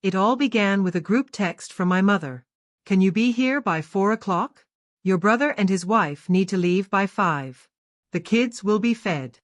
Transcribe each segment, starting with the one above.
It all began with a group text from my mother. Can you be here by 4 o'clock? Your brother and his wife need to leave by 5. The kids will be fed.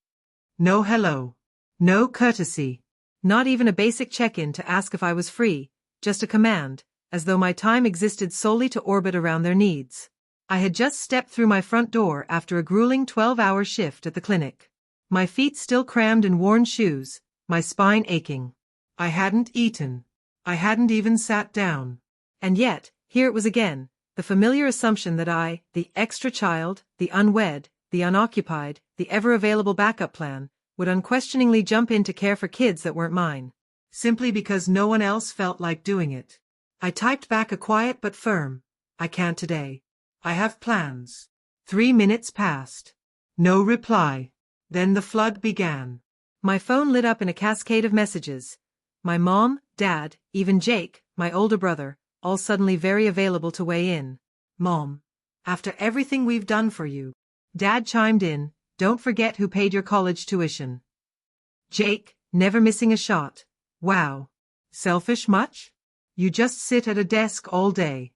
No hello. No courtesy. Not even a basic check-in to ask if I was free, just a command, as though my time existed solely to orbit around their needs. I had just stepped through my front door after a grueling 12-hour shift at the clinic. My feet still crammed in worn shoes, my spine aching. I hadn't eaten. I hadn't even sat down. And yet, here it was again, the familiar assumption that I, the extra child, the unwed, the unoccupied, the ever-available backup plan, would unquestioningly jump in to care for kids that weren't mine, simply because no one else felt like doing it. I typed back a quiet but firm, I can't today. I have plans. 3 minutes passed. No reply. Then the flood began. My phone lit up in a cascade of messages. My mom, dad, even Jake, my older brother, all suddenly very available to weigh in. Mom, after everything we've done for you. Dad chimed in, don't forget who paid your college tuition. Jake, never missing a shot. Wow. Selfish much? You just sit at a desk all day.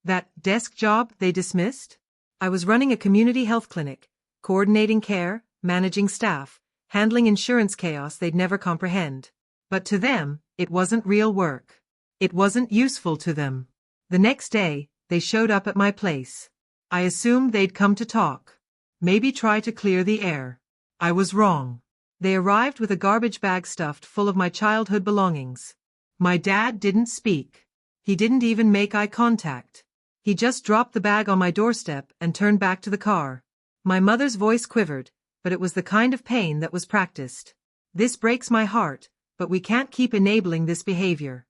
That desk job they dismissed? I was running a community health clinic, coordinating care, managing staff, handling insurance chaos they'd never comprehend. But to them, it wasn't real work. It wasn't useful to them. The next day, they showed up at my place. I assumed they'd come to talk. Maybe try to clear the air. I was wrong. They arrived with a garbage bag stuffed full of my childhood belongings. My dad didn't speak. He didn't even make eye contact. He just dropped the bag on my doorstep and turned back to the car. My mother's voice quivered, but it was the kind of pain that was practiced. This breaks my heart, but we can't keep enabling this behavior.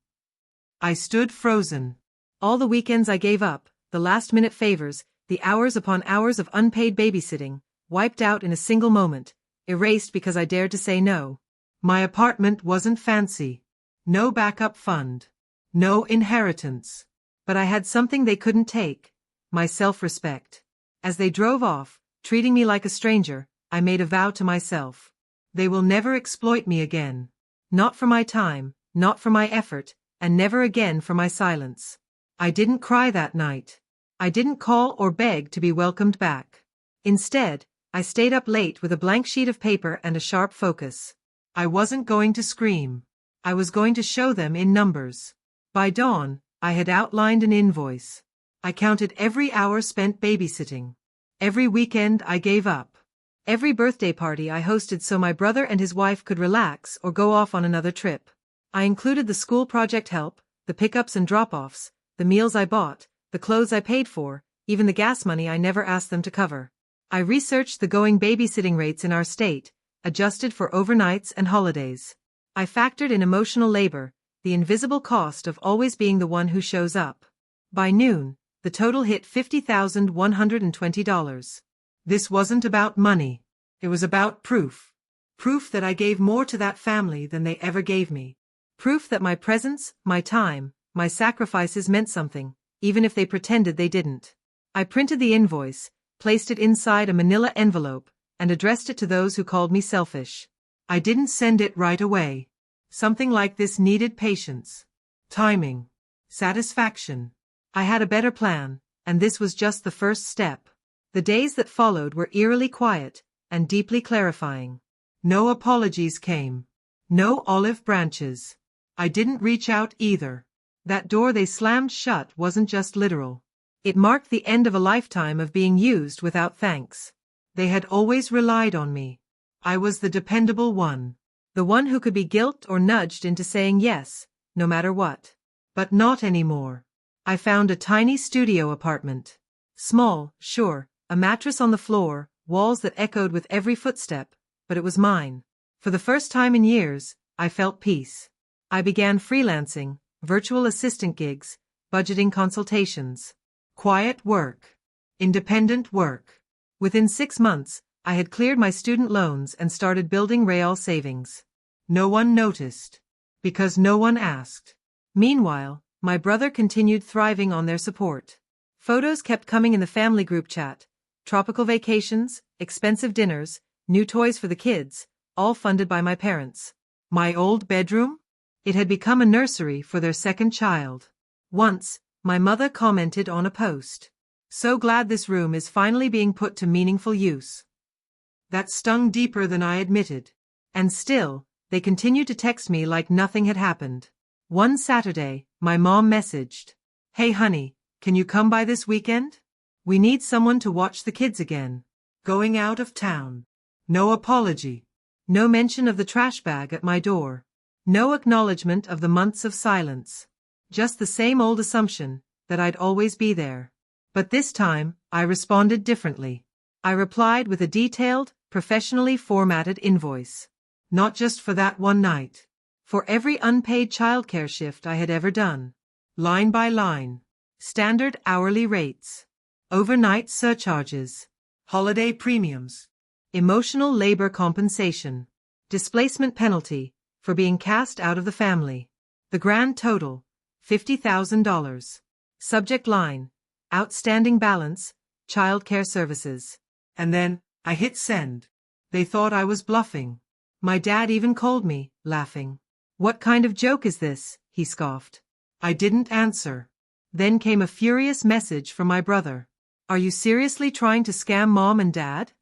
I stood frozen. All the weekends I gave up, the last-minute favors, the hours upon hours of unpaid babysitting, wiped out in a single moment, erased because I dared to say no. My apartment wasn't fancy. No backup fund. No inheritance. But I had something they couldn't take, my self-respect. As they drove off, treating me like a stranger, I made a vow to myself. They will never exploit me again. Not for my time, not for my effort, and never again for my silence. I didn't cry that night. I didn't call or beg to be welcomed back. Instead, I stayed up late with a blank sheet of paper and a sharp focus. I wasn't going to scream. I was going to show them in numbers. By dawn, I had outlined an invoice. I counted every hour spent babysitting. Every weekend I gave up. Every birthday party I hosted so my brother and his wife could relax or go off on another trip. I included the school project help, the pickups and drop-offs, the meals I bought, the clothes I paid for, even the gas money I never asked them to cover. I researched the going babysitting rates in our state, adjusted for overnights and holidays. I factored in emotional labor, the invisible cost of always being the one who shows up. By noon, the total hit $50,120. This wasn't about money. It was about proof. Proof that I gave more to that family than they ever gave me. Proof that my presence, my time, my sacrifices meant something, even if they pretended they didn't. I printed the invoice, placed it inside a manila envelope, and addressed it to those who called me selfish. I didn't send it right away. Something like this needed patience, timing, satisfaction. I had a better plan, and this was just the first step. The days that followed were eerily quiet and deeply clarifying. No apologies came. No olive branches. I didn't reach out either. That door they slammed shut wasn't just literal. It marked the end of a lifetime of being used without thanks. They had always relied on me. I was the dependable one. The one who could be guilt or nudged into saying yes, no matter what. But not anymore. I found a tiny studio apartment. Small, sure, a mattress on the floor, walls that echoed with every footstep, but it was mine. For the first time in years, I felt peace. I began freelancing, virtual assistant gigs, budgeting consultations. Quiet work. Independent work. Within 6 months, I had cleared my student loans and started building real savings. No one noticed. Because no one asked. Meanwhile, my brother continued thriving on their support. Photos kept coming in the family group chat. Tropical vacations, expensive dinners, new toys for the kids, all funded by my parents. My old bedroom? It had become a nursery for their second child. Once, my mother commented on a post. "So glad this room is finally being put to meaningful use." That stung deeper than I admitted. And still, they continued to text me like nothing had happened. One Saturday, my mom messaged, "Hey honey, can you come by this weekend? We need someone to watch the kids again. Going out of town." No apology. No mention of the trash bag at my door. No acknowledgement of the months of silence. Just the same old assumption that I'd always be there. But this time, I responded differently. I replied with a detailed, professionally formatted invoice. Not just for that one night. For every unpaid childcare shift I had ever done. Line by line. Standard hourly rates. Overnight surcharges. Holiday premiums. Emotional labor compensation. Displacement penalty for being cast out of the family. The grand total, $50,000. Subject line, outstanding balance, childcare services. And then, I hit send. They thought I was bluffing. My dad even called me, laughing. "What kind of joke is this?" he scoffed. I didn't answer. Then came a furious message from my brother. "Are you seriously trying to scam mom and dad?"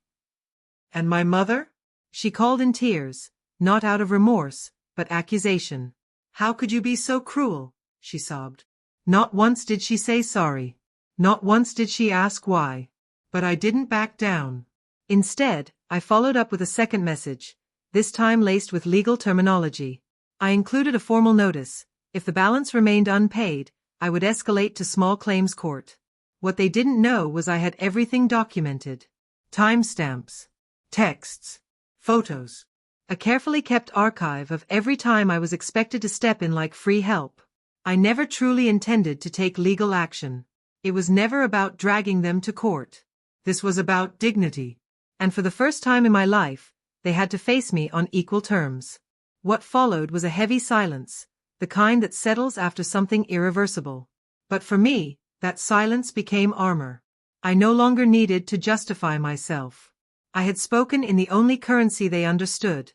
And my mother? She called in tears, not out of remorse, but accusation. "How could you be so cruel?" she sobbed. Not once did she say sorry. Not once did she ask why. But I didn't back down. Instead, I followed up with a second message, this time laced with legal terminology. I included a formal notice. If the balance remained unpaid, I would escalate to small claims court. What they didn't know was I had everything documented. Timestamps. Texts. Photos. A carefully kept archive of every time I was expected to step in like free help. I never truly intended to take legal action. It was never about dragging them to court. This was about dignity. And for the first time in my life, they had to face me on equal terms. What followed was a heavy silence, the kind that settles after something irreversible. But for me, that silence became armor. I no longer needed to justify myself. I had spoken in the only currency they understood,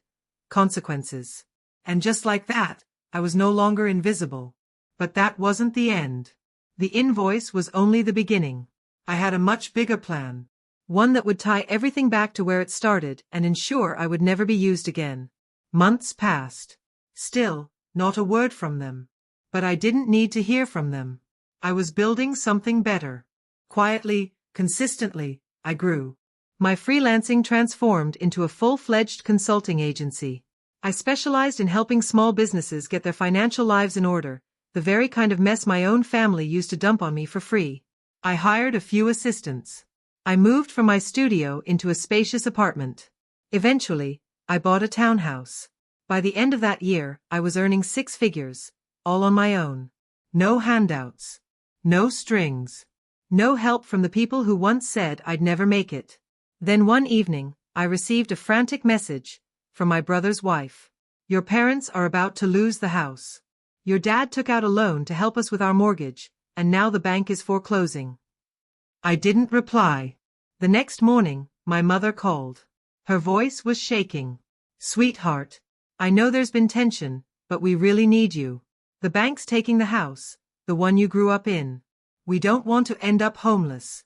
consequences. And just like that, I was no longer invisible. But that wasn't the end. The invoice was only the beginning. I had a much bigger plan. One that would tie everything back to where it started and ensure I would never be used again. Months passed. Still, not a word from them. But I didn't need to hear from them. I was building something better. Quietly, consistently, I grew. My freelancing transformed into a full-fledged consulting agency. I specialized in helping small businesses get their financial lives in order, the very kind of mess my own family used to dump on me for free. I hired a few assistants. I moved from my studio into a spacious apartment. Eventually, I bought a townhouse. By the end of that year, I was earning 6 figures, all on my own. No handouts. No strings. No help from the people who once said I'd never make it. Then one evening, I received a frantic message from my brother's wife. "Your parents are about to lose the house. Your dad took out a loan to help us with our mortgage, and now the bank is foreclosing." I didn't reply. The next morning, my mother called. Her voice was shaking. "Sweetheart, I know there's been tension, but we really need you. The bank's taking the house, the one you grew up in. We don't want to end up homeless."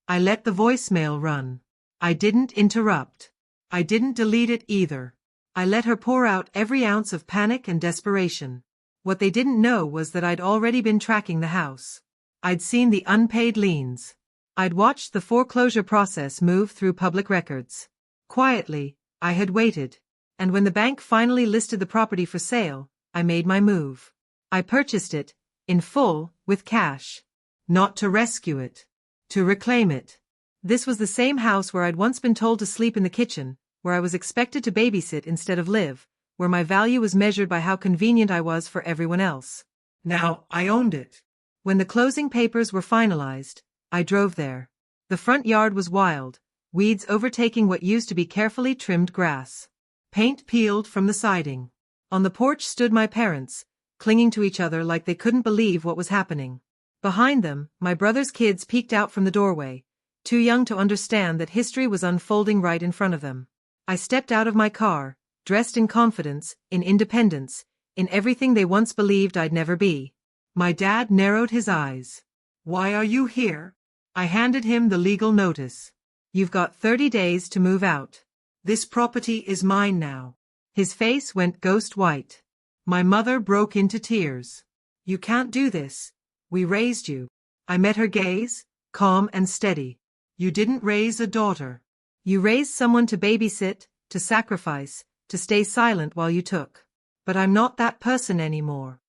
I let the voicemail run. I didn't interrupt. I didn't delete it either. I let her pour out every ounce of panic and desperation. What they didn't know was that I'd already been tracking the house. I'd seen the unpaid liens. I'd watched the foreclosure process move through public records. Quietly, I had waited. And when the bank finally listed the property for sale, I made my move. I purchased it, in full, with cash. Not to rescue it. To reclaim it. This was the same house where I'd once been told to sleep in the kitchen, where I was expected to babysit instead of live, where my value was measured by how convenient I was for everyone else. Now, I owned it. When the closing papers were finalized, I drove there. The front yard was wild, weeds overtaking what used to be carefully trimmed grass. Paint peeled from the siding. On the porch stood my parents, clinging to each other like they couldn't believe what was happening. Behind them, my brother's kids peeked out from the doorway, too young to understand that history was unfolding right in front of them. I stepped out of my car, dressed in confidence, in independence, in everything they once believed I'd never be. My dad narrowed his eyes. Why are you here? I handed him the legal notice. You've got 30 days to move out. This property is mine now. His face went ghost white. My mother broke into tears. You can't do this. We raised you. I met her gaze, calm and steady. You didn't raise a daughter. You raised someone to babysit, to sacrifice, to stay silent while you took. But I'm not that person anymore.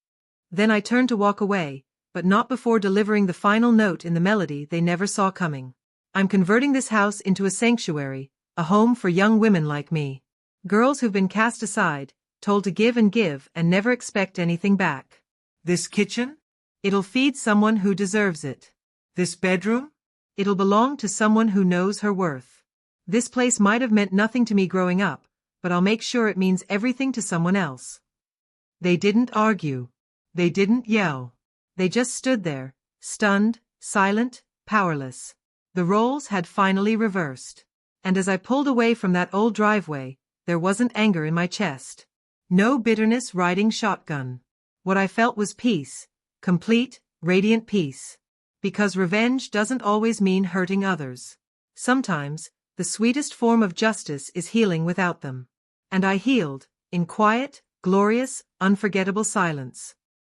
Then I turned to walk away, but not before delivering the final note in the melody they never saw coming. I'm converting this house into a sanctuary, a home for young women like me. Girls who've been cast aside, told to give and never expect anything back. This kitchen? It'll feed someone who deserves it. This bedroom? It'll belong to someone who knows her worth. This place might have meant nothing to me growing up, but I'll make sure it means everything to someone else. They didn't argue. They didn't yell. They just stood there, stunned, silent, powerless. The roles had finally reversed. And as I pulled away from that old driveway, there wasn't anger in my chest. No bitterness riding shotgun. What I felt was peace, complete, radiant peace. Because revenge doesn't always mean hurting others. Sometimes, the sweetest form of justice is healing without them. And I healed, in quiet, glorious, unforgettable silence.